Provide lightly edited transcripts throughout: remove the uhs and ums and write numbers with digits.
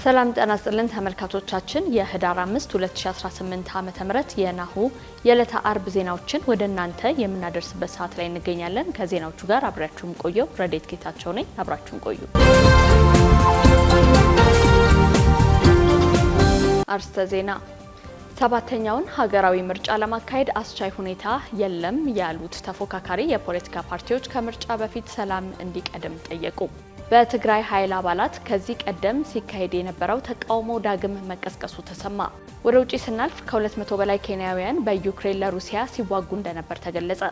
ሰላም ጤና ይስጥልን ተመልካቾቻችን የህዳር 5 2018 ዓ.ም የናሁ የዕለተ አርብ ዜናዎችን ወደ እናንተ የምናደርስበት ሰዓት ላይ እንገኛለን። ከዜናዎቹ ጋር አብራችሁን ቆዩ። ረዴት ጌታቸው ነኝ። አብራችሁን ቆዩ። አርስተ ዜና ሰባተኛውን ሀገራዊ ምርጫ ለማካሄድ አስቻይ ሁኔታ የለም ያሉት ተፎካካሪ የፖለቲካ ፓርቲዎች ከምርጫ በፊት ሰላም እንዲቀድም ጠየቁ። በትግራይ ኃይል አባላት ከዚህ ቀደም ሲካሄድ የነበረው ተቃውሞ ዳግም መቀስቀሱ ተሰማ። ወደ ውጪ ስናልፍ ከ200 በላይ ኬንያውያን በዩክሬን ለሩሲያ ሲዋጉ እንደነበር ተገለጸ።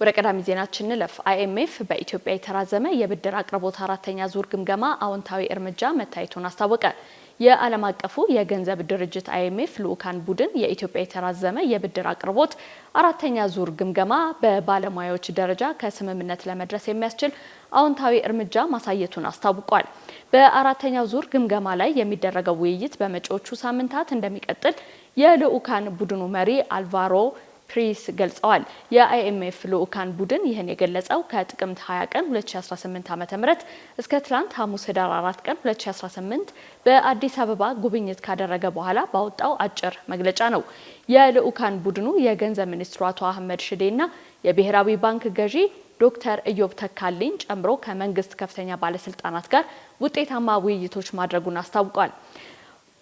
ወደ ቀዳሚ ዜናችን እንለፍ። IMF በኢትዮጵያ የተራዘመ የብድር አቅርቦት አራተኛ ዙር ግምገማ አዎንታዊ እርምጃ መታየቱን አስታወቀ። የዓለም አቀፉ የገንዘብ ድርጅት IMF ልኡካን ቡድን የኢትዮጵያ የተራዘመ የብድር አቅርቦት አራተኛ ዙር ግምገማ በባለሙያዎች ደረጃ ከስምምነት ለመድረስ የሚያስችል አዎንታዊ እርምጃ ማሳየቱን አስታውቋል። በአራተኛው ዙር ግምገማ ላይ የሚደረገው ውይይት በመጪዎቹ ሳምንታት እንደሚቀጥል የልኡካን ቡድኑ መሪ አልቫሮ ፕሪስ ገልጸዋል። የIMF ልኡካን ቡድን ይህን የገለጸው ከጥቅምት 20 ቀን 2018 ዓ.ም እስከ ትላንት ሐሙስ ህዳር 4 ቀን 2018 በአዲስ አበባ ጉብኝት ካደረገ በኋላ ባወጣው አጭር መግለጫ ነው። የልኡካን ቡድኑ የገንዘብ ሚኒስትሩ አቶ አህመድ ሽዴና የብሔራዊ ባንክ ገዢ ዶክተር ኢዮብ ተካልኝ ጨምሮ ከመንግስት ከፍተኛ ባለስልጣናት ጋር ውጤታማ ውይይቶች ማድረጉን አስታውቋል።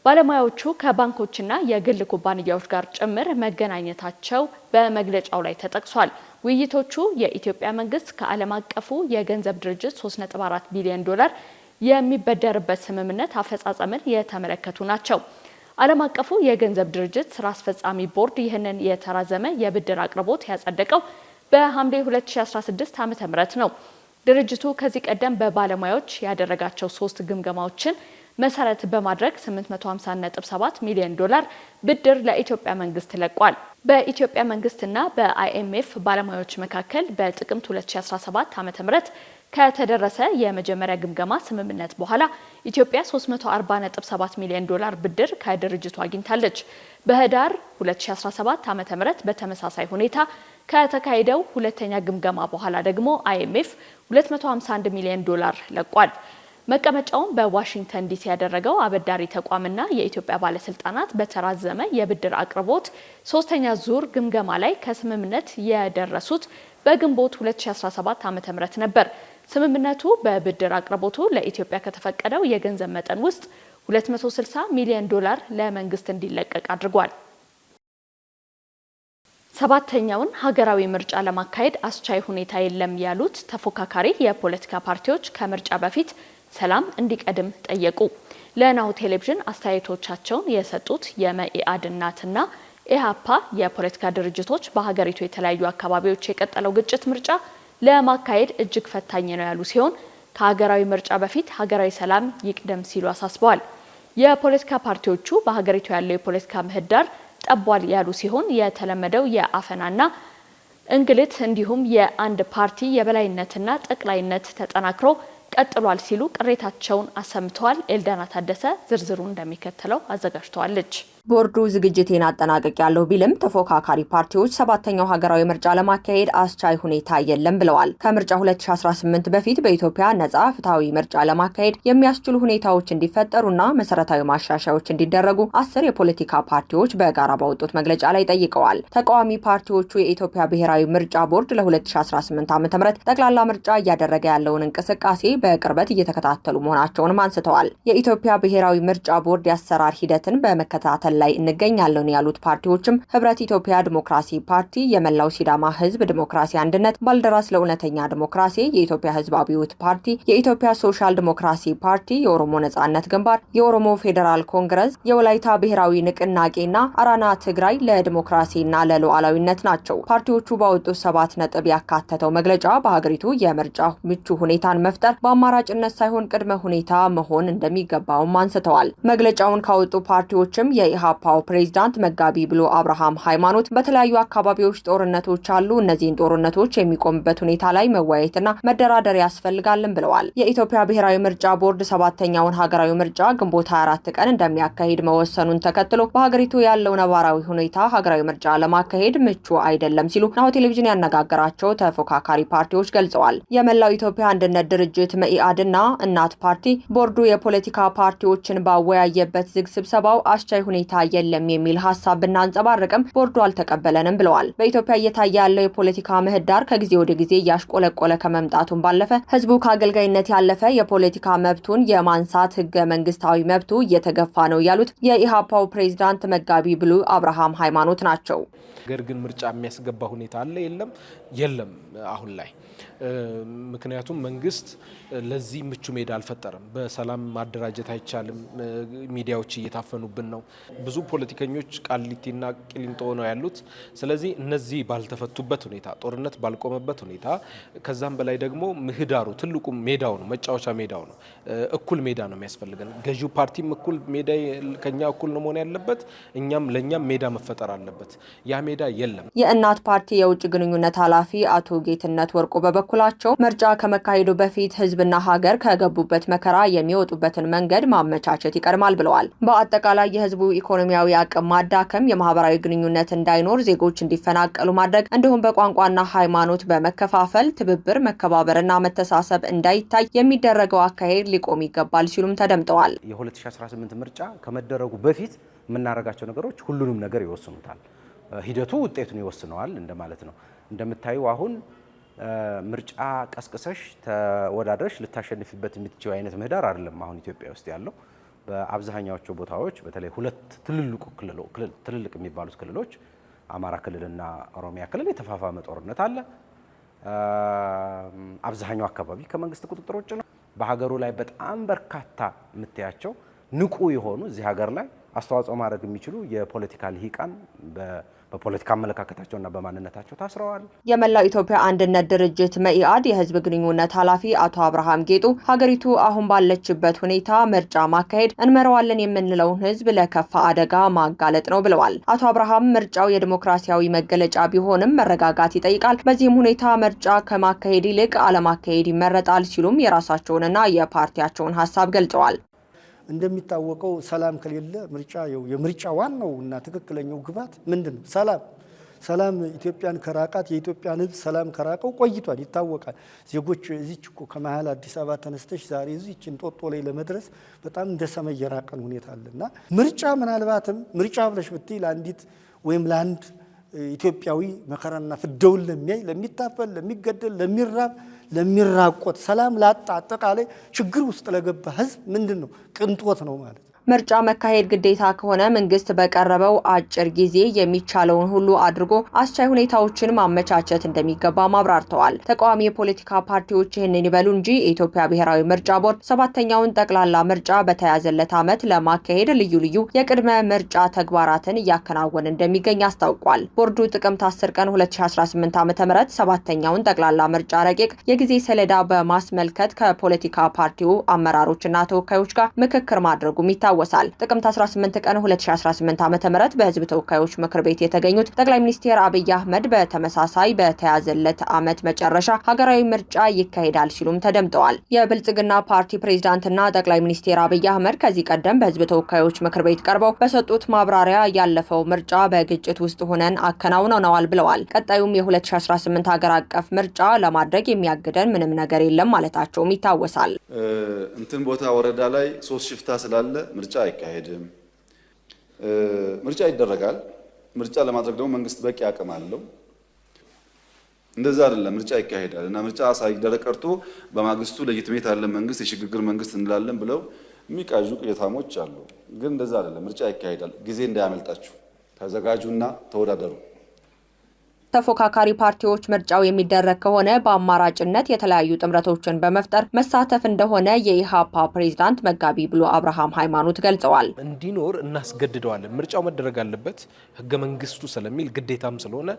ባለሙያዎቹ ከባንኮችና የግል ኩባንያዎች ጋር ጭምር መገናኘታቸው በመግለጫው ላይ ተጠቅሷል። ውይይቶቹ የኢትዮጵያ መንግስት ከዓለም አቀፉ የገንዘብ ድርጅት 3.4 ቢሊዮን ዶላር የሚበደርበት ስምምነት አፈጻጸምን የተመለከቱ ናቸው። ዓለም አቀፉ የገንዘብ ድርጅት ስራ አስፈጻሚ ቦርድ ይህንን የተራዘመ የብድር አቅርቦት ያጸደቀው በሐምሌ 2016 ዓ.ም ነው። ድርጅቱ ከዚህ ቀደም በባለሙያዎች ያደረጋቸው 3 ግምገማዎችን መሰረት በማድረግ 850.7 ሚሊዮን ዶላር ብድር ለኢትዮጵያ መንግስት ለቋል። በኢትዮጵያ መንግስትና በIMF ባለሙያዎች መካከል በጥቅምት 2017 ዓ.ም ከተደረሰ የመጀመሪያ ግምገማ ስምምነት በኋላ ኢትዮጵያ 340.7 ሚሊዮን ዶላር ብድር ከድርጅቱ አግኝታለች። በህዳር 2017 ዓ.ም በተመሳሳይ ሁኔታ ከተካሄደው ሁለተኛ ግምገማ በኋላ ደግሞ IMF 251 ሚሊዮን ዶላር ለቋል። መቀመጫውን በዋሽንግተን ዲሲ ያደረገው አበዳሪ ተቋምና የኢትዮጵያ ባለስልጣናት በተራዘመ የብድር አቅርቦት ሶስተኛ ዙር ግምገማ ላይ ከስምምነት የደረሱት በግንቦት 2017 ዓ.ም ነበር። ስምምነቱ በብድር አቅርቦቱ ለኢትዮጵያ ከተፈቀደው የገንዘብ መጠን ውስጥ 260 ሚሊዮን ዶላር ለመንግስት እንዲለቀቅ አድርጓል። ሰባተኛውን ሀገራዊ ምርጫ ለማካሄድ አስቻይ ሁኔታ የለም ያሉት ተፎካካሪ የፖለቲካ ፓርቲዎች ከምርጫ በፊት ሰላም እንዲቀድም ጠየቁ። ለናሁ ቴሌቪዥን አስተያየቶቻቸውን የሰጡት የመኢአድ እናትና ኢሃፓ የፖለቲካ ድርጅቶች በሀገሪቱ የተለያዩ አካባቢዎች የቀጠለው ግጭት ምርጫ ለማካሄድ እጅግ ፈታኝ ነው ያሉ ሲሆን ከሀገራዊ ምርጫ በፊት ሀገራዊ ሰላም ይቅደም ሲሉ አሳስበዋል። የፖለቲካ ፓርቲዎቹ በሀገሪቱ ያለው የፖለቲካ ምህዳር ጠቧል ያሉ ሲሆን የተለመደው የአፈናና እንግልት እንዲሁም የአንድ ፓርቲ የበላይነትና ጠቅላይነት ተጠናክሮ ቀጥሏል ሲሉ ቅሬታቸውን አሰምተዋል። ኤልዳና ታደሰ ዝርዝሩ እንደሚከተለው አዘጋጅተዋለች። ቦርዱ ዝግጅቴን አጠናቅቄያለሁ ቢልም ተፎካካሪ ፓርቲዎች ሰባተኛው ሀገራዊ ምርጫ ለማካሄድ አስቻይ ሁኔታ የለም ብለዋል። ከምርጫ 2018 በፊት በኢትዮጵያ ነጻ ፍትሃዊ ምርጫ ለማካሄድ የሚያስችሉ ሁኔታዎች እንዲፈጠሩና መሰረታዊ ማሻሻያዎች እንዲደረጉ 10 የፖለቲካ ፓርቲዎች በጋራ ባወጡት መግለጫ ላይ ጠይቀዋል። ተቃዋሚ ፓርቲዎቹ የኢትዮጵያ ብሔራዊ ምርጫ ቦርድ ለ2018 ዓ.ም ጠቅላላ ምርጫ እያደረገ ያለውን እንቅስቃሴ በቅርበት እየተከታተሉ መሆናቸውንም አንስተዋል። የኢትዮጵያ ብሔራዊ ምርጫ ቦርድ የአሰራር ሂደትን በመከታተል ላይ እንገኛለን ያሉት ፓርቲዎችም ህብረት ኢትዮጵያ ዲሞክራሲ ፓርቲ፣ የመላው ሲዳማ ህዝብ ዲሞክራሲ አንድነት፣ ባልደራስ ለእውነተኛ ዲሞክራሲ፣ የኢትዮጵያ ህዝብ አብዮት ፓርቲ፣ የኢትዮጵያ ሶሻል ዲሞክራሲ ፓርቲ፣ የኦሮሞ ነጻነት ግንባር፣ የኦሮሞ ፌዴራል ኮንግረስ፣ የወላይታ ብሔራዊ ንቅናቄና አራና ትግራይ ለዲሞክራሲና ለሉዓላዊነት ናቸው። ፓርቲዎቹ ባወጡት 7 ነጥብ ያካተተው መግለጫ በሀገሪቱ የምርጫ ምቹ ሁኔታን መፍጠር በአማራጭነት ሳይሆን ቅድመ ሁኔታ መሆን እንደሚገባውም አንስተዋል። መግለጫውን ካወጡ ፓርቲዎችም የኢሃ የኢሃፓው ፕሬዝዳንት መጋቢ ብሎ አብርሃም ሃይማኖት በተለያዩ አካባቢዎች ጦርነቶች አሉ፣ እነዚህን ጦርነቶች የሚቆምበት ሁኔታ ላይ መወያየትና መደራደር ያስፈልጋልን ብለዋል። የኢትዮጵያ ብሔራዊ ምርጫ ቦርድ 7ኛውን ሀገራዊ ምርጫ ግንቦት 24 ቀን እንደሚያካሂድ መወሰኑን ተከትሎ በሀገሪቱ ያለው ነባራዊ ሁኔታ ሀገራዊ ምርጫ ለማካሄድ ምቹ አይደለም ሲሉ ናሁ ቴሌቪዥን ያነጋገራቸው ተፎካካሪ ፓርቲዎች ገልጸዋል። የመላው ኢትዮጵያ አንድነት ድርጅት መኢአድና እናት ፓርቲ ቦርዱ የፖለቲካ ፓርቲዎችን ባወያየበት ዝግ ስብሰባው አስቻይ ሁኔታ የለም የሚል ሀሳብ ብናንጸባርቅም ቦርዱ አልተቀበለንም ብለዋል። በኢትዮጵያ እየታየ ያለው የፖለቲካ ምህዳር ከጊዜ ወደ ጊዜ እያሽቆለቆለ ከመምጣቱን ባለፈ ህዝቡ ከአገልጋይነት ያለፈ የፖለቲካ መብቱን የማንሳት ህገ መንግስታዊ መብቱ እየተገፋ ነው ያሉት የኢሃፓው ፕሬዝዳንት መጋቢ ብሉ አብርሃም ሃይማኖት ናቸው። ነገር ግን ምርጫ የሚያስገባ ሁኔታ አለ የለም አሁን ላይ ምክንያቱም መንግስት ለዚህ ምቹ ሜዳ አልፈጠረም። በሰላም ማደራጀት አይቻልም። ሚዲያዎች እየታፈኑብን ነው። ብዙ ፖለቲከኞች ቃሊቲና ቂሊንጦ ነው ያሉት። ስለዚህ እነዚህ ባልተፈቱበት ሁኔታ፣ ጦርነት ባልቆመበት ሁኔታ፣ ከዛም በላይ ደግሞ ምህዳሩ ትልቁ ሜዳው ነው፣ መጫወቻ ሜዳው ነው። እኩል ሜዳ ነው የሚያስፈልገን። ገዢው ፓርቲም እኩል ሜዳ ከኛ እኩል ነው መሆን ያለበት፣ ለኛም ሜዳ መፈጠር አለበት። ያ ሜዳ የለም። የእናት ፓርቲ የውጭ ግንኙነት ኃላፊ አቶ ጌትነት ወርቁ በበኩላቸው ምርጫ ከመካሄዱ በፊት ህዝብና ሀገር ከገቡበት መከራ የሚወጡበትን መንገድ ማመቻቸት ይቀድማል ብለዋል። በአጠቃላይ የህዝቡ ኢኮኖሚያዊ አቅም ማዳከም፣ የማህበራዊ ግንኙነት እንዳይኖር፣ ዜጎች እንዲፈናቀሉ ማድረግ እንዲሁም በቋንቋና ሃይማኖት በመከፋፈል ትብብር፣ መከባበርና መተሳሰብ እንዳይታይ የሚደረገው አካሄድ ሊቆም ይገባል ሲሉም ተደምጠዋል። የ2018 ምርጫ ከመደረጉ በፊት የምናደርጋቸው ነገሮች ሁሉንም ነገር ይወስኑታል። ሂደቱ ውጤቱን ይወስነዋል እንደማለት ነው። እንደምታዩ አሁን ምርጫ ቀስቅሰሽ ተወዳድረሽ ልታሸንፊበት የምትችው አይነት ምህዳር አይደለም አሁን ኢትዮጵያ ውስጥ ያለው። በአብዛኛዎቹ ቦታዎች በተለይ ሁለት ትልልቅ የሚባሉት ክልሎች አማራ ክልልና ኦሮሚያ ክልል የተፋፋመ ጦርነት አለ። አብዛኛው አካባቢ ከመንግስት ቁጥጥር ውጭ ነው። በሀገሩ ላይ በጣም በርካታ የምታያቸው ንቁ የሆኑ እዚህ ሀገር ላይ አስተዋጽኦ ማድረግ የሚችሉ የፖለቲካ ልሂቃን በፖለቲካ አመለካከታቸውና በማንነታቸው ታስረዋል። የመላው ኢትዮጵያ አንድነት ድርጅት መኢአድ የህዝብ ግንኙነት ኃላፊ አቶ አብርሃም ጌጡ ሀገሪቱ አሁን ባለችበት ሁኔታ ምርጫ ማካሄድ እንመራዋለን የምንለውን ህዝብ ለከፋ አደጋ ማጋለጥ ነው ብለዋል። አቶ አብርሃም ምርጫው የዲሞክራሲያዊ መገለጫ ቢሆንም መረጋጋት ይጠይቃል። በዚህም ሁኔታ ምርጫ ከማካሄድ ይልቅ አለማካሄድ ይመረጣል ሲሉም የራሳቸውንና የፓርቲያቸውን ሀሳብ ገልጸዋል። እንደሚታወቀው ሰላም ከሌለ የምርጫ ዋናው እና ትክክለኛው ግባት ምንድነው? ሰላም ኢትዮጵያን ከራቃት የኢትዮጵያን ህዝብ ሰላም ከራቀው ቆይቷል፣ ይታወቃል። ዜጎች እዚች እኮ ከመሃል አዲስ አበባ ተነስተሽ ዛሬ እዚች እንጦጦ ላይ ለመድረስ በጣም እንደ ሰማይ የራቀን ሁኔታ አለና ምርጫ ምናልባትም ምርጫ ብለሽ ብትይ ለአንዲት ወይም ለአንድ ኢትዮጵያዊ መከራና ፍደውን ለሚያይ፣ ለሚታፈል፣ ለሚገደል፣ ለሚራብ፣ ለሚራቆት፣ ሰላም ላጣ አጠቃላይ ችግር ውስጥ ለገባ ህዝብ ምንድነው? ቅንጦት ነው ማለት ነው። ምርጫ መካሄድ ግዴታ ከሆነ መንግስት በቀረበው አጭር ጊዜ የሚቻለውን ሁሉ አድርጎ አስቻይ ሁኔታዎችን ማመቻቸት እንደሚገባ ማብራርተዋል። ተቃዋሚ የፖለቲካ ፓርቲዎች ይህንን ይበሉ እንጂ የኢትዮጵያ ብሔራዊ ምርጫ ቦርድ 7ኛውን ጠቅላላ ምርጫ በተያዘለት ዓመት ለማካሄድ ልዩ ልዩ የቅድመ ምርጫ ተግባራትን እያከናወነ እንደሚገኝ አስታውቋል። ቦርዱ ጥቅምት 10 ቀን 2018 ዓ.ም 7ኛውን ጠቅላላ ምርጫ ረቂቅ የጊዜ ሰሌዳ በማስመልከት ከፖለቲካ ፓርቲው አመራሮችና ተወካዮች ጋር ምክክር ማድረጉም ይታወቃል። ጥቅምት 18 ቀን 2018 ዓ.ም በህዝብ ተወካዮች ምክር ቤት የተገኙት ጠቅላይ ሚኒስትር አብይ አህመድ በተመሳሳይ በተያዘለት ዓመት መጨረሻ ሀገራዊ ምርጫ ይካሄዳል ሲሉም ተደምጠዋል። የብልጽግና ፓርቲ ፕሬዝዳንትና ጠቅላይ ሚኒስትር አብይ አህመድ ከዚህ ቀደም በህዝብ ተወካዮች ምክር ቤት ቀርበው በሰጡት ማብራሪያ ያለፈው ምርጫ በግጭት ውስጥ ሆነን አከናውነነዋል ብለዋል። ቀጣዩም የ2018 ሀገር አቀፍ ምርጫ ለማድረግ የሚያግደን ምንም ነገር የለም ማለታቸውም ይታወሳል። እንትን ቦታ ወረዳ ላይ 3 ሽፍታ ስላለ ምርጫ አይካሄድም። ምርጫ ይደረጋል። ምርጫ ለማድረግ ደግሞ መንግስት በቂ አቅም አለው። እንደዛ አይደለም ምርጫ ይካሄዳል እና ምርጫ ሳይደረግ ቀርቶ በማግስቱ ለጅትሜት ያለ መንግስት የሽግግር መንግስት እንላለን ብለው የሚቃዡ ቅዠታሞች አሉ። ግን እንደዛ አይደለም። ምርጫ ይካሄዳል። ጊዜ እንዳያመልጣችሁ ተዘጋጁና ተወዳደሩ። ተፎካካሪ ፓርቲዎች ምርጫው የሚደረግ ከሆነ በአማራጭነት የተለያዩ ጥምረቶችን በመፍጠር መሳተፍ እንደሆነ የኢሃፓ ፕሬዝዳንት መጋቢ ብሎ አብርሃም ሃይማኖት ገልጸዋል። እንዲኖር እናስገድደዋለን። ምርጫው መደረግ አለበት ህገ መንግስቱ ስለሚል ግዴታም ስለሆነ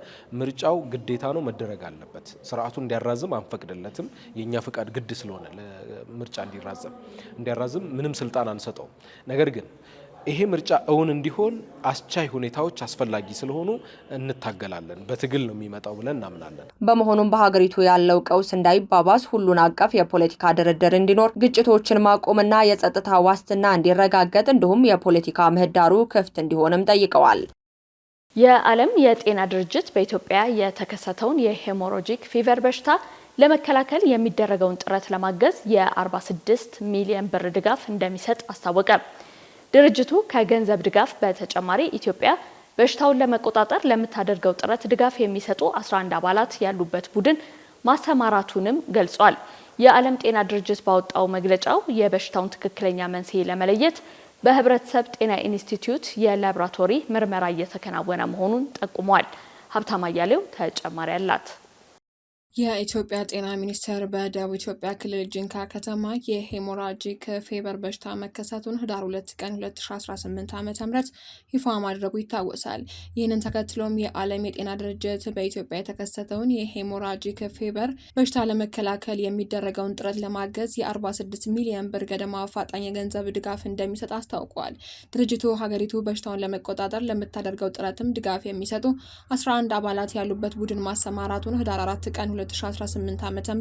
ምርጫው ግዴታ ነው፣ መደረግ አለበት። ስርዓቱ እንዲያራዝም አንፈቅድለትም። የኛ ፍቃድ ግድ ስለሆነ ለምርጫ እንዲያራዝም ምንም ስልጣን አንሰጠው። ነገር ግን ይሄ ምርጫ እውን እንዲሆን አስቻይ ሁኔታዎች አስፈላጊ ስለሆኑ እንታገላለን። በትግል ነው የሚመጣው ብለን እናምናለን። በመሆኑም በሀገሪቱ ያለው ቀውስ እንዳይባባስ ሁሉን አቀፍ የፖለቲካ ድርድር እንዲኖር፣ ግጭቶችን ማቆምና የጸጥታ ዋስትና እንዲረጋገጥ እንዲሁም የፖለቲካ ምህዳሩ ክፍት እንዲሆንም ጠይቀዋል። የዓለም የጤና ድርጅት በኢትዮጵያ የተከሰተውን የሄሞሮጂክ ፊቨር በሽታ ለመከላከል የሚደረገውን ጥረት ለማገዝ የ46 ሚሊዮን ብር ድጋፍ እንደሚሰጥ አስታወቀ። ድርጅቱ ከገንዘብ ድጋፍ በተጨማሪ ኢትዮጵያ በሽታውን ለመቆጣጠር ለምታደርገው ጥረት ድጋፍ የሚሰጡ 11 አባላት ያሉበት ቡድን ማሰማራቱንም ገልጿል። የዓለም ጤና ድርጅት ባወጣው መግለጫው የበሽታውን ትክክለኛ መንስኤ ለመለየት በህብረተሰብ ጤና ኢንስቲትዩት የላቦራቶሪ ምርመራ እየተከናወነ መሆኑን ጠቁሟል። ሀብታማ አያሌው ተጨማሪ አላት። የኢትዮጵያ ጤና ሚኒስቴር በደቡብ ኢትዮጵያ ክልል ጂንካ ከተማ የሄሞራጂክ ፌቨር በሽታ መከሰቱን ህዳር 2 ቀን 2018 ዓ.ም ይፋ ማድረጉ ይታወሳል። ይህንን ተከትሎም የዓለም የጤና ድርጅት በኢትዮጵያ የተከሰተውን የሄሞራጂክ ፌቨር በሽታ ለመከላከል የሚደረገውን ጥረት ለማገዝ የ46 ሚሊዮን ብር ገደማ አፋጣኝ የገንዘብ ድጋፍ እንደሚሰጥ አስታውቋል። ድርጅቱ ሀገሪቱ በሽታውን ለመቆጣጠር ለምታደርገው ጥረትም ድጋፍ የሚሰጡ 11 አባላት ያሉበት ቡድን ማሰማራቱን ህዳር 4 ቀን 2018 ዓ.ም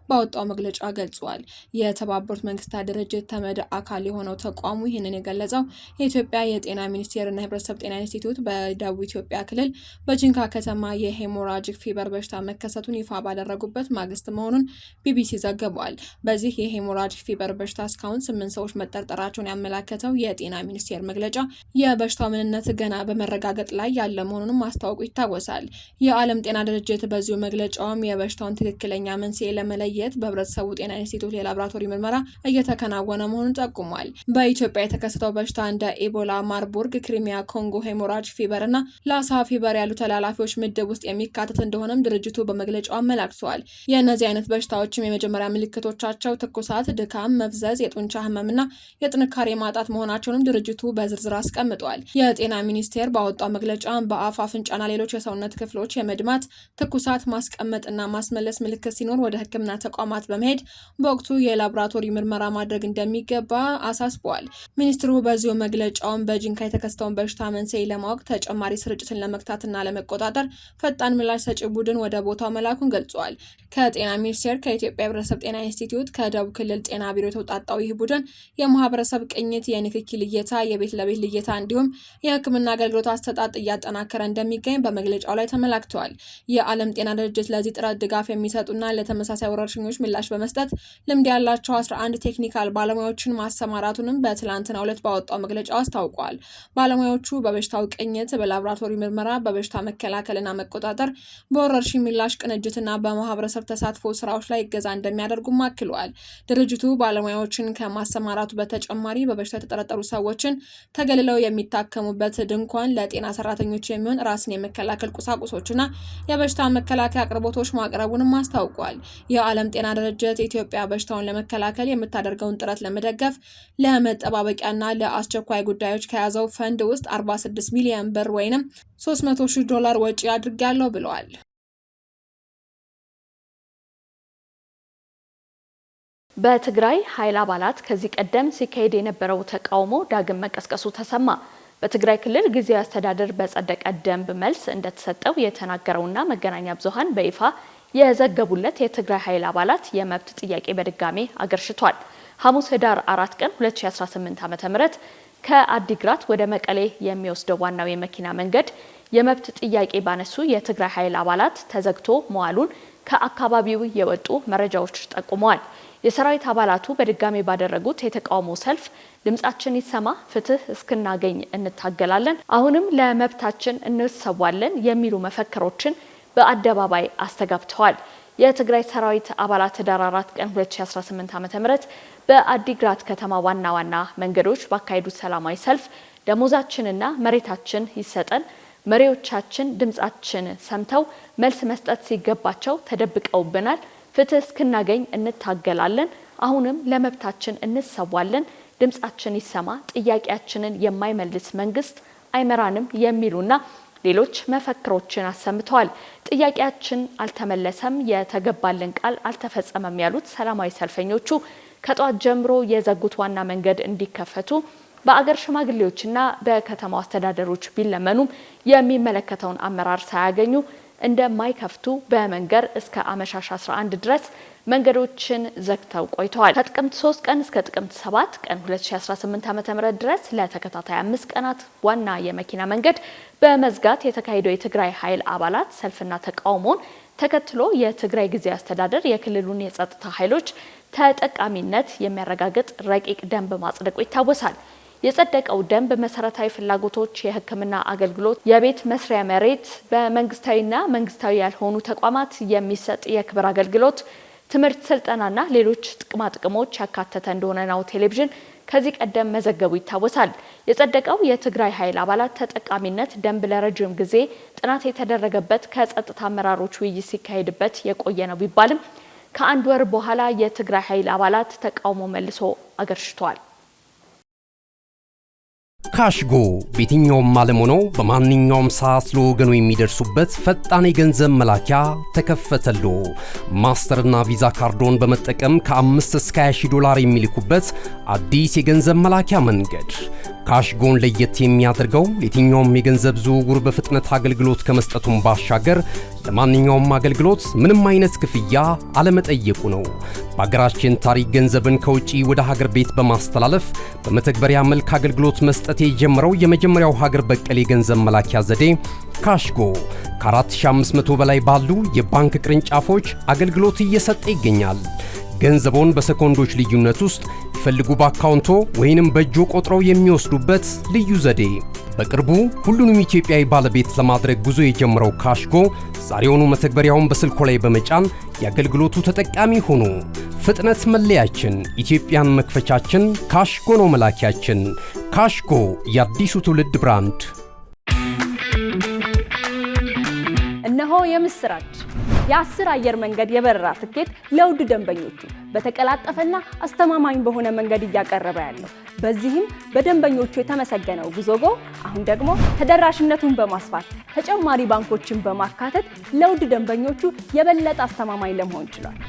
ባወጣው መግለጫ ገልጿል። የተባበሩት መንግስታት ድርጅት ተመድ አካል የሆነው ተቋሙ ይህንን የገለጸው የኢትዮጵያ የጤና ሚኒስቴርና የህብረተሰብ ጤና ኢንስቲትዩት በደቡብ ኢትዮጵያ ክልል በጂንካ ከተማ የሄሞራጂክ ፊቨር በሽታ መከሰቱን ይፋ ባደረጉበት ማግስት መሆኑን ቢቢሲ ዘግቧል። በዚህ የሄሞራጂክ ፊቨር በሽታ እስካሁን 8 ሰዎች መጠርጠራቸውን ያመላከተው የጤና ሚኒስቴር መግለጫ የበሽታው ምንነት ገና በመረጋገጥ ላይ ያለ መሆኑንም ማስታወቁ ይታወሳል። የዓለም ጤና ድርጅት በዚሁ መግለጫውም የበሽታውን ትክክለኛ መንስኤ ለመለየት በህብረተሰቡ ጤና ኢንስቲትዩት የላቦራቶሪ ምርመራ እየተከናወነ መሆኑን ጠቁሟል። በኢትዮጵያ የተከሰተው በሽታ እንደ ኢቦላ፣ ማርቡርግ፣ ክሪሚያ ኮንጎ ሄሞራጂክ ፊቨር እና ላሳ ፊቨር ያሉ ተላላፊዎች ምድብ ውስጥ የሚካተት እንደሆነም ድርጅቱ በመግለጫው አመላክቷል። የእነዚህ አይነት በሽታዎችም የመጀመሪያ ምልክቶቻቸው ትኩሳት፣ ድካም፣ መፍዘዝ፣ የጡንቻ ህመምና የጥንካሬ ማጣት መሆናቸውንም ድርጅቱ በዝርዝር አስቀምጧል። የጤና ሚኒስቴር ባወጣው መግለጫ በአፍ፣ አፍንጫና ሌሎች የሰውነት ክፍሎች የመድማት፣ ትኩሳት፣ ማስቀመጥና ማስመለስ ምልክት ሲኖር ወደ ሕክምና ተቋማት በመሄድ በወቅቱ የላቦራቶሪ ምርመራ ማድረግ እንደሚገባ አሳስቧል። ሚኒስትሩ በዚሁ መግለጫውን በጂንካ የተከሰተውን በሽታ መንስኤ ለማወቅ ተጨማሪ ስርጭትን ለመግታትና ለመቆጣጠር ፈጣን ምላሽ ሰጪ ቡድን ወደ ቦታው መላኩን ገልጿል። ከጤና ሚኒስቴር፣ ከኢትዮጵያ ህብረተሰብ ጤና ኢንስቲትዩት፣ ከደቡብ ክልል ጤና ቢሮ የተውጣጣው ይህ ቡድን የማህበረሰብ ቅኝት፣ የንክኪ ልየታ፣ የቤት ለቤት ልየታ እንዲሁም የህክምና አገልግሎት አሰጣጥ እያጠናከረ እንደሚገኝ በመግለጫው ላይ ተመላክቷል። የዓለም ጤና ድርጅት ለዚህ ጥረት ድጋፍ የሚሰጡና ለተመሳሳይ ወረርሽኞች ምላሽ በመስጠት ልምድ ያላቸው 11 ቴክኒካል ባለሙያዎችን ማሰማራቱንም በትላንትናው ዕለት ባወጣው መግለጫው አስታውቋል። ባለሙያዎቹ በበሽታው ቅኝት፣ በላቦራቶሪ ምርመራ፣ በበሽታ መከላከልና መቆጣጠር፣ በወረርሽኝ ምላሽ ቅንጅትና በማህበረሰብ ተሳትፎ ስራዎች ላይ እገዛ እንደሚያደርጉም አክሏል። ድርጅቱ ባለሙያዎችን ከማሰማራቱ በተጨማሪ በበሽታ የተጠረጠሩ ሰዎችን ተገልለው የሚታከሙበት ድንኳን፣ ለጤና ሰራተኞች የሚሆን ራስን የመከላከል ቁሳቁሶችና የበሽታ መከላከያ አቅርቦቶች ማቅረቡንም አስታውቋል። የዓለም ጤና ድርጅት ኢትዮጵያ በሽታውን ለመከላከል የምታደርገውን ጥረት ለመደገፍ ለመጠባበቂያና ለአስቸኳይ ጉዳዮች ከያዘው ፈንድ ውስጥ 46 ሚሊዮን ብር ወይንም $300,000 ወጪ አድርጌያለሁ ብለዋል። በትግራይ ኃይል አባላት ከዚህ ቀደም ሲካሄድ የነበረው ተቃውሞ ዳግም መቀስቀሱ ተሰማ። በትግራይ ክልል ጊዜያዊ አስተዳደር በጸደቀ ደንብ መልስ እንደተሰጠው የተናገረውና መገናኛ ብዙሃን በይፋ የዘገቡለት የትግራይ ኃይል አባላት የመብት ጥያቄ በድጋሜ አገርሽቷል። ሐሙስ ህዳር 4 ቀን 2018 ዓ.ም ከአዲግራት ወደ መቀሌ የሚወስደው ዋናው የመኪና መንገድ የመብት ጥያቄ ባነሱ የትግራይ ኃይል አባላት ተዘግቶ መዋሉን ከአካባቢው የወጡ መረጃዎች ጠቁመዋል። የሰራዊት አባላቱ በድጋሜ ባደረጉት የተቃውሞ ሰልፍ ድምጻችን ይሰማ፣ ፍትህ እስክናገኝ እንታገላለን፣ አሁንም ለመብታችን እንሰዋለን የሚሉ መፈክሮችን በአደባባይ አስተጋብተዋል። የትግራይ ሰራዊት አባላት ህዳር 4 ቀን 2018 ዓ.ም በአዲግራት ከተማ ዋና ዋና መንገዶች ባካሄዱት ሰላማዊ ሰልፍ ደሞዛችንና መሬታችን ይሰጠን፣ መሪዎቻችን ድምጻችን ሰምተው መልስ መስጠት ሲገባቸው ተደብቀውብናል፣ ፍትህ እስክናገኝ እንታገላለን፣ አሁንም ለመብታችን እንሰዋለን፣ ድምጻችን ይሰማ፣ ጥያቄያችንን የማይመልስ መንግስት አይመራንም የሚሉና ሌሎች መፈክሮችን አሰምተዋል። ጥያቄያችን አልተመለሰም፣ የተገባልን ቃል አልተፈጸመም ያሉት ሰላማዊ ሰልፈኞቹ ከጧት ጀምሮ የዘጉት ዋና መንገድ እንዲከፈቱ በአገር ሽማግሌዎችና በከተማው አስተዳደሮች ቢለመኑም የሚመለከተውን አመራር ሳያገኙ እንደማይከፍቱ በመንገር እስከ አመሻሽ 11 ድረስ መንገዶችን ዘግተው ቆይተዋል። ከጥቅምት 3 ቀን እስከ ጥቅምት 7 ቀን 2018 ዓ.ም ድረስ ለተከታታይ 5 ቀናት ዋና የመኪና መንገድ በመዝጋት የተካሄደው የትግራይ ኃይል አባላት ሰልፍና ተቃውሞን ተከትሎ የትግራይ ጊዜያዊ አስተዳደር የክልሉን የጸጥታ ኃይሎች ተጠቃሚነት የሚያረጋግጥ ረቂቅ ደንብ ማጽደቁ ይታወሳል። የጸደቀው ደንብ መሰረታዊ ፍላጎቶች፣ የሕክምና አገልግሎት፣ የቤት መስሪያ መሬት፣ በመንግስታዊና መንግስታዊ ያልሆኑ ተቋማት የሚሰጥ የክብር አገልግሎት፣ ትምህርት፣ ስልጠናና ሌሎች ጥቅማ ጥቅሞች ያካተተ እንደሆነ ናሁ ቴሌቪዥን ከዚህ ቀደም መዘገቡ ይታወሳል። የጸደቀው የትግራይ ኃይል አባላት ተጠቃሚነት ደንብ ለረጅም ጊዜ ጥናት የተደረገበት ከጸጥታ አመራሮች ውይይት ሲካሄድበት የቆየ ነው ቢባልም ከአንድ ወር በኋላ የትግራይ ኃይል አባላት ተቃውሞ መልሶ አገርሽቷል። ካሽጎ በየትኛውም ዓለም ሆነው በማንኛውም ሰዓት ለወገኑ የሚደርሱበት ፈጣን የገንዘብ መላኪያ ተከፈተሎ። ማስተርና ቪዛ ካርዶን በመጠቀም ከ5 እስከ 20 ዶላር የሚልኩበት አዲስ የገንዘብ መላኪያ መንገድ። ካሽጎን ለየት የሚያደርገው የትኛውም የገንዘብ ዝውውር በፍጥነት አገልግሎት ከመስጠቱም ባሻገር ለማንኛውም አገልግሎት ምንም አይነት ክፍያ አለመጠየቁ ነው። በሀገራችን ታሪክ ገንዘብን ከውጪ ወደ ሀገር ቤት በማስተላለፍ በመተግበሪያ መልክ አገልግሎት መስጠት የጀመረው የመጀመሪያው ሀገር በቀል የገንዘብ መላኪያ ዘዴ ካሽጎ ከ4500 በላይ ባሉ የባንክ ቅርንጫፎች አገልግሎት እየሰጠ ይገኛል። ገንዘቦን በሰኮንዶች ልዩነት ውስጥ ይፈልጉ በአካውንቶ ወይንም በእጆ ቆጥረው የሚወስዱበት ልዩ ዘዴ። በቅርቡ ሁሉንም ኢትዮጵያዊ ባለቤት ለማድረግ ጉዞ የጀመረው ካሽጎ ዛሬውኑ መተግበሪያውን በስልኮ ላይ በመጫን የአገልግሎቱ ተጠቃሚ ሆኖ ፍጥነት መለያችን፣ ኢትዮጵያን መክፈቻችን፣ ካሽጎ ነው መላኪያችን። ካሽጎ የአዲሱ ትውልድ ብራንድ። እነሆ የምስራች! የ10 አየር መንገድ የበረራ ትኬት ለውድ ደንበኞቹ በተቀላጠፈና አስተማማኝ በሆነ መንገድ እያቀረበ ያለው። በዚህም በደንበኞቹ የተመሰገነው ጉዞጎ አሁን ደግሞ ተደራሽነቱን በማስፋት ተጨማሪ ባንኮችን በማካተት ለውድ ደንበኞቹ የበለጠ አስተማማኝ ለመሆን ችሏል።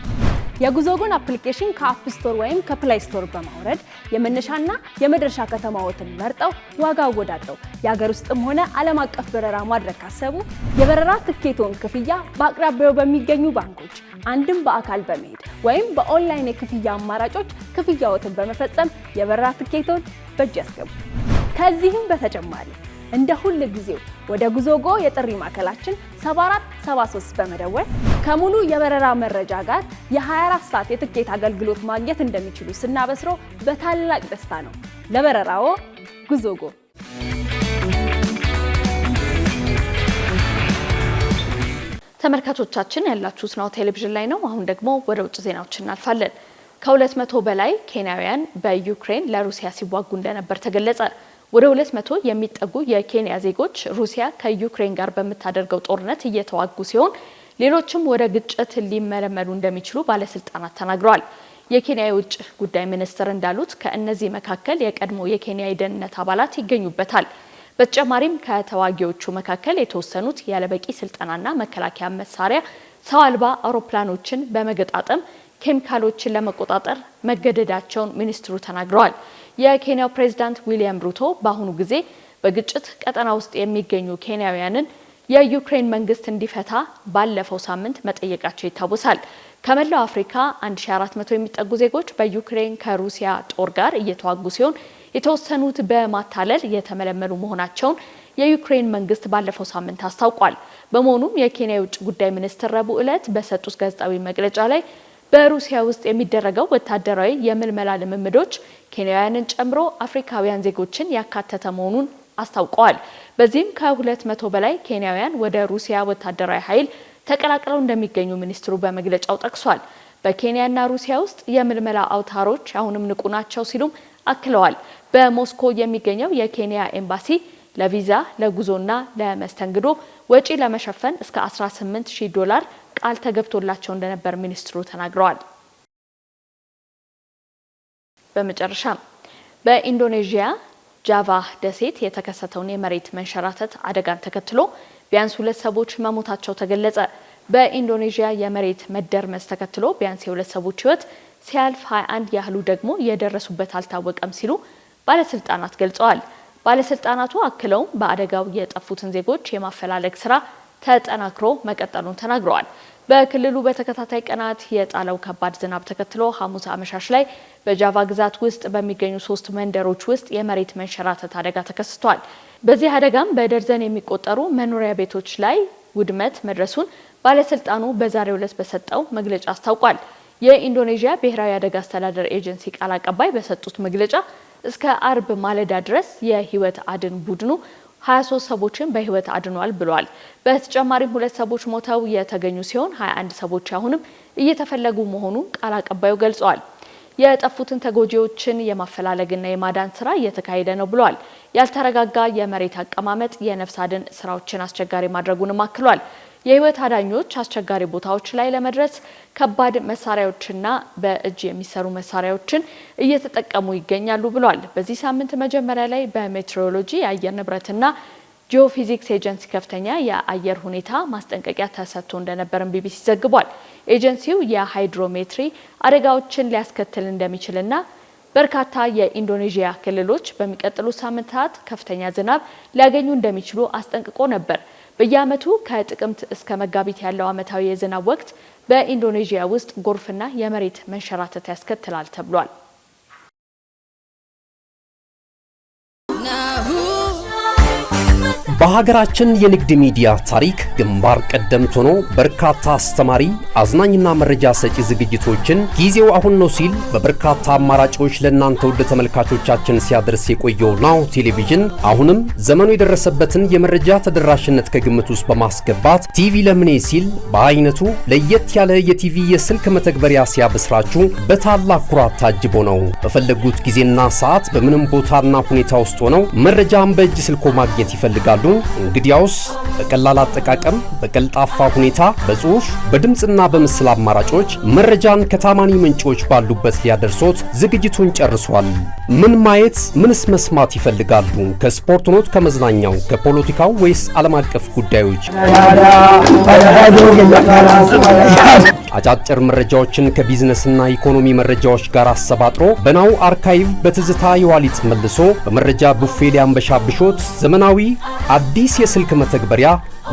የጉዞጎን አፕሊኬሽን ከአፕ ስቶር ወይም ከፕላይ ስቶር በማውረድ የመነሻና የመድረሻ ከተማዎትን መርጠው ዋጋ አወዳድረው የሀገር ውስጥም ሆነ ዓለም አቀፍ በረራ ማድረግ ካሰቡ የበረራ ትኬቶን ክፍያ በአቅራቢያው በሚገኙ ባንኮች አንድም በአካል በመሄድ ወይም በኦንላይን የክፍያ አማራጮች ክፍያዎትን በመፈጸም የበረራ ትኬቶን በእጅ ያስገቡ። ከዚህም በተጨማሪ እንደ ሁል ጊዜው ወደ ጉዞጎ የጥሪ ማዕከላችን 7473 በመደወል ከሙሉ የበረራ መረጃ ጋር የ24 ሰዓት የትኬት አገልግሎት ማግኘት እንደሚችሉ ስናበስሮ በታላቅ ደስታ ነው። ለበረራዎ ጉዞጎ። ተመልካቾቻችን ያላችሁት ናሁ ቴሌቪዥን ላይ ነው። አሁን ደግሞ ወደ ውጭ ዜናዎች እናልፋለን። ከ200 በላይ ኬንያውያን በዩክሬን ለሩሲያ ሲዋጉ እንደነበር ተገለጸ። ወደ 200 የሚጠጉ የኬንያ ዜጎች ሩሲያ ከዩክሬን ጋር በምታደርገው ጦርነት እየተዋጉ ሲሆን ሌሎችም ወደ ግጭት ሊመለመሉ እንደሚችሉ ባለስልጣናት ተናግረዋል። የኬንያ የውጭ ጉዳይ ሚኒስትር እንዳሉት ከእነዚህ መካከል የቀድሞ የኬንያ የደህንነት አባላት ይገኙበታል። በተጨማሪም ከተዋጊዎቹ መካከል የተወሰኑት ያለበቂ ስልጠናና መከላከያ መሳሪያ ሰው አልባ አውሮፕላኖችን በመገጣጠም ኬሚካሎችን ለመቆጣጠር መገደዳቸውን ሚኒስትሩ ተናግረዋል። የኬንያው ፕሬዝዳንት ዊሊያም ሩቶ በአሁኑ ጊዜ በግጭት ቀጠና ውስጥ የሚገኙ ኬንያውያንን የዩክሬን መንግስት እንዲፈታ ባለፈው ሳምንት መጠየቃቸው ይታወሳል። ከመላው አፍሪካ 1400 የሚጠጉ ዜጎች በዩክሬን ከሩሲያ ጦር ጋር እየተዋጉ ሲሆን የተወሰኑት በማታለል የተመለመሉ መሆናቸውን የዩክሬን መንግስት ባለፈው ሳምንት አስታውቋል። በመሆኑም የኬንያ የውጭ ጉዳይ ሚኒስትር ረቡዕ ዕለት በሰጡት ጋዜጣዊ መግለጫ ላይ በሩሲያ ውስጥ የሚደረገው ወታደራዊ የምልመላ ልምምዶች ኬንያውያንን ጨምሮ አፍሪካውያን ዜጎችን ያካተተ መሆኑን አስታውቀዋል። በዚህም ከ200 በላይ ኬንያውያን ወደ ሩሲያ ወታደራዊ ኃይል ተቀላቅለው እንደሚገኙ ሚኒስትሩ በመግለጫው ጠቅሷል። በኬንያና ሩሲያ ውስጥ የምልመላ አውታሮች አሁንም ንቁ ናቸው ሲሉም አክለዋል። በሞስኮ የሚገኘው የኬንያ ኤምባሲ ለቪዛ ለጉዞና ለመስተንግዶ ወጪ ለመሸፈን እስከ $18,000 ቃል ተገብቶላቸው እንደነበር ሚኒስትሩ ተናግረዋል። በመጨረሻም በኢንዶኔዥያ ጃቫ ደሴት የተከሰተውን የመሬት መንሸራተት አደጋን ተከትሎ ቢያንስ 2 ሰዎች መሞታቸው ተገለጸ። በኢንዶኔዥያ የመሬት መደርመስ ተከትሎ ቢያንስ የ2 ሰዎች ሕይወት ሲያልፍ 21 ያህሉ ደግሞ የደረሱበት አልታወቀም ሲሉ ባለስልጣናት ገልጸዋል። ባለስልጣናቱ አክለው በአደጋው የጠፉትን ዜጎች የማፈላለግ ስራ ተጠናክሮ መቀጠሉን ተናግረዋል። በክልሉ በተከታታይ ቀናት የጣለው ከባድ ዝናብ ተከትሎ ሐሙስ አመሻሽ ላይ በጃቫ ግዛት ውስጥ በሚገኙ 3 መንደሮች ውስጥ የመሬት መንሸራተት አደጋ ተከስቷል። በዚህ አደጋም በደርዘን የሚቆጠሩ መኖሪያ ቤቶች ላይ ውድመት መድረሱን ባለስልጣኑ በዛሬው ዕለት በሰጠው መግለጫ አስታውቋል። የኢንዶኔዥያ ብሔራዊ አደጋ አስተዳደር ኤጀንሲ ቃል አቀባይ በሰጡት መግለጫ እስከ አርብ ማለዳ ድረስ የህይወት አድን ቡድኑ 23 ሰዎችን በህይወት አድኗል ብሏል። በተጨማሪም 2 ሰዎች ሞተው የተገኙ ሲሆን 21 ሰዎች አሁንም እየተፈለጉ መሆኑን ቃል አቀባዩ ገልጸዋል። የጠፉትን ተጎጂዎችን የማፈላለግና የማዳን ስራ እየተካሄደ ነው ብሏል። ያልተረጋጋ የመሬት አቀማመጥ የነፍስ አድን ስራዎችን አስቸጋሪ ማድረጉንም አክሏል። የህይወት አዳኞች አስቸጋሪ ቦታዎች ላይ ለመድረስ ከባድ መሳሪያዎችና በእጅ የሚሰሩ መሳሪያዎችን እየተጠቀሙ ይገኛሉ ብሏል። በዚህ ሳምንት መጀመሪያ ላይ በሜትሮሎጂ የአየር ንብረትና ጂኦፊዚክስ ኤጀንሲ ከፍተኛ የአየር ሁኔታ ማስጠንቀቂያ ተሰጥቶ እንደነበርም ቢቢሲ ዘግቧል። ኤጀንሲው የሃይድሮሜትሪ አደጋዎችን ሊያስከትል እንደሚችልና በርካታ የኢንዶኔዥያ ክልሎች በሚቀጥሉ ሳምንታት ከፍተኛ ዝናብ ሊያገኙ እንደሚችሉ አስጠንቅቆ ነበር። በየዓመቱ ከጥቅምት እስከ መጋቢት ያለው ዓመታዊ የዝናብ ወቅት በኢንዶኔዥያ ውስጥ ጎርፍና የመሬት መንሸራተት ያስከትላል ተብሏል። በሀገራችን የንግድ ሚዲያ ታሪክ ግንባር ቀደምት ሆኖ በርካታ አስተማሪ፣ አዝናኝና መረጃ ሰጪ ዝግጅቶችን ጊዜው አሁን ነው ሲል በበርካታ አማራጮች ለእናንተ ውድ ተመልካቾቻችን ሲያደርስ የቆየው ናሁ ቴሌቪዥን አሁንም ዘመኑ የደረሰበትን የመረጃ ተደራሽነት ከግምት ውስጥ በማስገባት ቲቪ ለምኔ ሲል በአይነቱ ለየት ያለ የቲቪ የስልክ መተግበሪያ ሲያበስራችሁ በታላቅ ኩራት ታጅቦ ነው። በፈለጉት ጊዜና ሰዓት በምንም ቦታና ሁኔታ ውስጥ ሆነው መረጃን በእጅ ስልኮ ማግኘት ይፈልጋሉ። እንግዲያውስ በቀላል አጠቃቀም በቀልጣፋ ሁኔታ በጽሁፍ በድምጽና በምስል አማራጮች መረጃን ከታማኒ ምንጮች ባሉበት ሊያደርሶት ዝግጅቱን ጨርሷል። ምን ማየት ምንስ መስማት ይፈልጋሉ? ከስፖርት ኖት፣ ከመዝናኛው፣ ከፖለቲካው ወይስ ዓለም አቀፍ ጉዳዮች? አጫጭር መረጃዎችን ከቢዝነስና ኢኮኖሚ መረጃዎች ጋር አሰባጥሮ በናሁ አርካይቭ በትዝታ የዋሊት መልሶ በመረጃ ቡፌ ሊያንበሻብሾት ዘመናዊ አዲስ የስልክ መተግበሪያ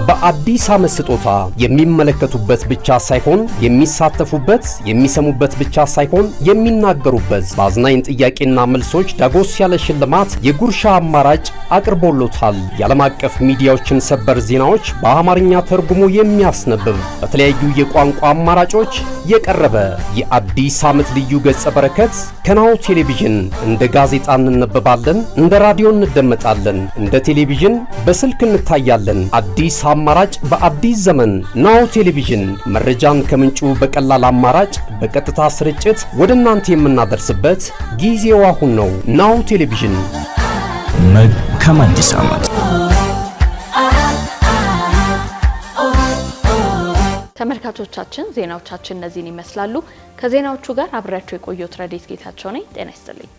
በአዲስ ዓመት ስጦታ የሚመለከቱበት ብቻ ሳይሆን የሚሳተፉበት፣ የሚሰሙበት ብቻ ሳይሆን የሚናገሩበት በአዝናኝ ጥያቄና መልሶች ዳጎስ ያለ ሽልማት የጉርሻ አማራጭ አቅርቦሎታል። የዓለም አቀፍ ሚዲያዎችን ሰበር ዜናዎች በአማርኛ ተርጉሞ የሚያስነብብ በተለያዩ የቋንቋ አማራጮች የቀረበ የአዲስ ዓመት ልዩ ገጸ በረከት ከናሁ ቴሌቪዥን። እንደ ጋዜጣ እንነበባለን፣ እንደ ራዲዮ እንደመጣለን፣ እንደ ቴሌቪዥን በስልክ እንታያለን። አዲስ አማራጭ በአዲስ ዘመን ናሁ ቴሌቪዥን። መረጃን ከምንጩ በቀላል አማራጭ በቀጥታ ስርጭት ወደ እናንተ የምናደርስበት ጊዜው አሁን ነው። ናሁ ቴሌቪዥን። መልካም አዲስ ዓመት። ተመልካቾቻችን ዜናዎቻችን እነዚህን ይመስላሉ። ከዜናዎቹ ጋር አብሬያችሁ የቆየሁት ረዴት ጌታቸው ነኝ። ጤና ይስጥልኝ።